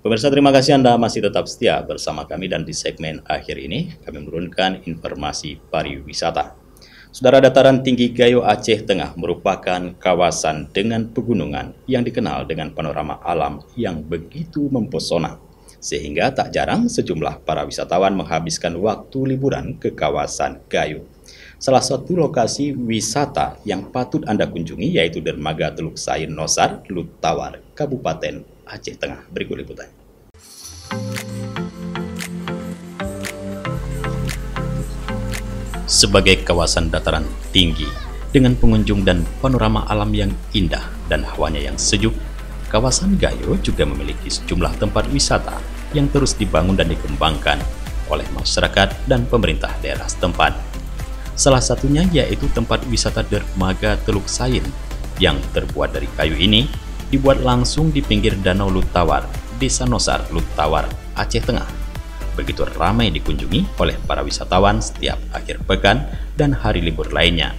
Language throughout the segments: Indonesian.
Pemirsa, terima kasih Anda masih tetap setia bersama kami, dan di segmen akhir ini kami menurunkan informasi pariwisata. Saudara, dataran tinggi Gayo Aceh Tengah merupakan kawasan dengan pegunungan yang dikenal dengan panorama alam yang begitu mempesona, sehingga tak jarang sejumlah para wisatawan menghabiskan waktu liburan ke kawasan Gayo. Salah satu lokasi wisata yang patut Anda kunjungi yaitu Dermaga Teluk Sayin Nosar, Lutawar, Kabupaten Aceh Tengah. Berikut liputannya. Sebagai kawasan dataran tinggi dengan pengunjung dan panorama alam yang indah dan hawanya yang sejuk, kawasan Gayo juga memiliki sejumlah tempat wisata yang terus dibangun dan dikembangkan oleh masyarakat dan pemerintah daerah setempat. Salah satunya yaitu tempat wisata Dermaga Teluk Sayin yang terbuat dari kayu ini dibuat langsung di pinggir Danau Lutawar, Desa Nosar, Lutawar, Aceh Tengah. Begitu ramai dikunjungi oleh para wisatawan setiap akhir pekan dan hari libur lainnya.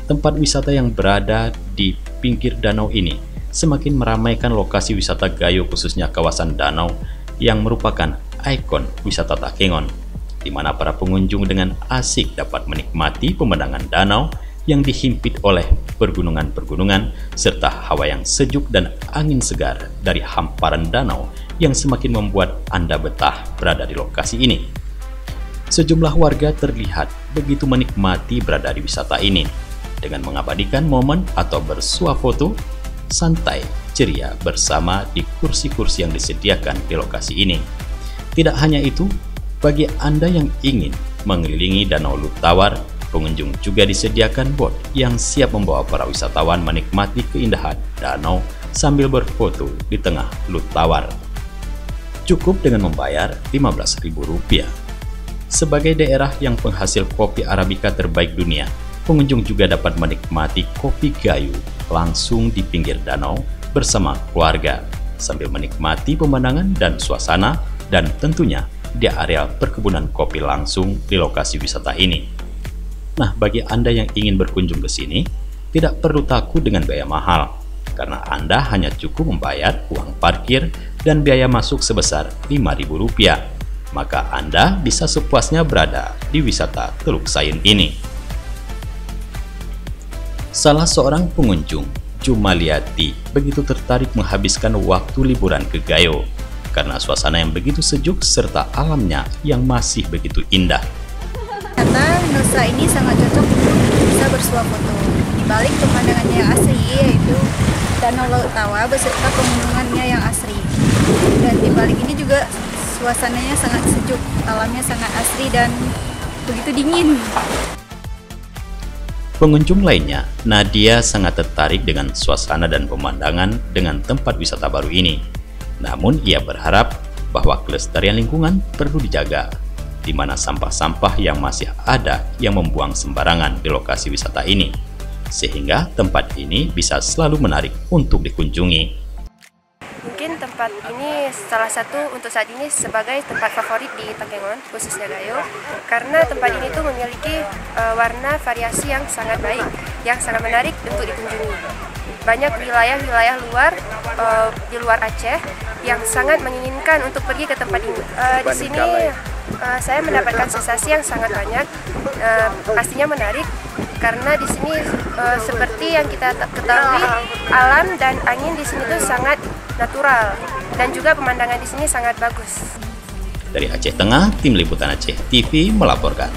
Tempat wisata yang berada di pinggir danau ini semakin meramaikan lokasi wisata Gayo, khususnya kawasan danau yang merupakan ikon wisata Takengon, di mana para pengunjung dengan asik dapat menikmati pemandangan danau yang dihimpit oleh pergunungan-pergunungan serta hawa yang sejuk dan angin segar dari hamparan danau yang semakin membuat Anda betah berada di lokasi ini. Sejumlah warga terlihat begitu menikmati berada di wisata ini dengan mengabadikan momen atau bersuah foto santai ceria bersama di kursi-kursi yang disediakan di lokasi ini. Tidak hanya itu, bagi Anda yang ingin mengelilingi Danau Lutawar, pengunjung juga disediakan bot yang siap membawa para wisatawan menikmati keindahan danau sambil berfoto di tengah Lutawar. Cukup dengan membayar Rp15.000. Sebagai daerah yang penghasil kopi Arabica terbaik dunia, pengunjung juga dapat menikmati kopi Gayo langsung di pinggir danau bersama keluarga, sambil menikmati pemandangan dan suasana, dan tentunya di area perkebunan kopi langsung di lokasi wisata ini. Nah, bagi Anda yang ingin berkunjung ke sini, tidak perlu takut dengan biaya mahal, karena Anda hanya cukup membayar uang parkir dan biaya masuk sebesar Rp5.000. Maka Anda bisa sepuasnya berada di wisata Teluk Sayin ini. Salah seorang pengunjung, Jumaliati, begitu tertarik menghabiskan waktu liburan ke Gayo karena suasana yang begitu sejuk serta alamnya yang masih begitu indah. Kata Nusa ini sangat cocok untuk bisa bersuah foto. Di balik pemandangannya yang asri, yaitu Danau Lutawar beserta pegunungannya yang asri. Dan di balik ini juga suasananya sangat sejuk, alamnya sangat asri dan begitu dingin. Pengunjung lainnya, Nadia, sangat tertarik dengan suasana dan pemandangan dengan tempat wisata baru ini. Namun ia berharap bahwa kelestarian lingkungan perlu dijaga, di mana sampah-sampah yang masih ada yang membuang sembarangan di lokasi wisata ini, sehingga tempat ini bisa selalu menarik untuk dikunjungi. Mungkin tempat ini salah satu untuk saat ini sebagai tempat favorit di Takengon, khususnya Gayo, karena tempat ini tuh memiliki warna variasi yang sangat baik, yang sangat menarik untuk dikunjungi. Banyak wilayah-wilayah luar di luar Aceh yang sangat menginginkan untuk pergi ke tempat ini. Di sini saya mendapatkan sensasi yang sangat banyak, pastinya menarik karena di sini seperti yang kita ketahui, alam dan angin di sini tuh sangat natural dan juga pemandangan di sini sangat bagus. Dari Aceh Tengah, Tim Liputan Aceh TV melaporkan.